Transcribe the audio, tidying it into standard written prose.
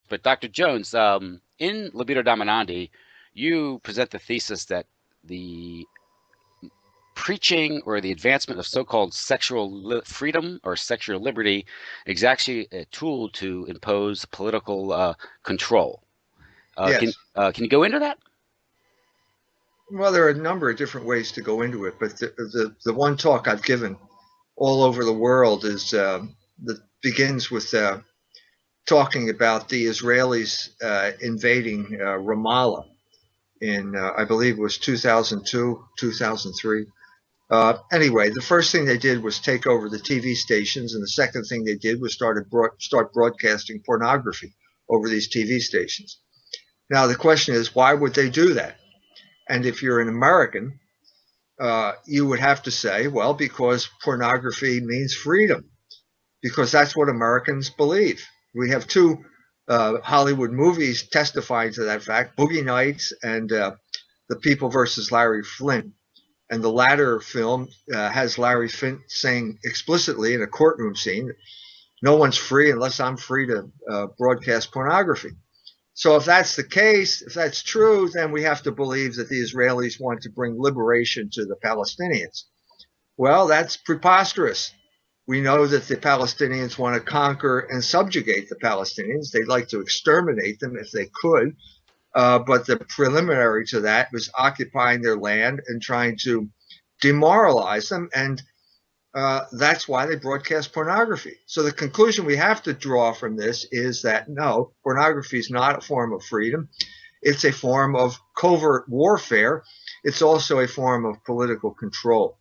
But Dr. Jones, in Libido Dominandi, you present the thesis that the preaching or the advancement of so-called sexual freedom or sexual liberty is actually a tool to impose political control. Yes. Can you go into that? Well, there are a number of different ways to go into it, but the one talk I've given all over the world is that begins with talking about the Israelis invading Ramallah in I believe it was 2002, 2003. Anyway, the first thing they did was take over the TV stations, and the second thing they did was start broadcasting pornography over these TV stations. Now the question is, why would they do that? And if you're an American, you would have to say, well, because pornography means freedom, because that's what Americans believe. We have two Hollywood movies testifying to that fact: Boogie Nights and The People versus Larry Flynn. And the latter film has Larry Flynn saying explicitly in a courtroom scene, "No one's free unless I'm free to broadcast pornography." So if that's the case, if that's true, then we have to believe that the Israelis want to bring liberation to the Palestinians. Well, that's preposterous. We know that the Palestinians want to conquer and subjugate the Palestinians. They'd like to exterminate them if they could. But the preliminary to that was occupying their land and trying to demoralize them. And that's why they broadcast pornography. So the conclusion we have to draw from this is that no, pornography is not a form of freedom. It's a form of covert warfare. It's also a form of political control.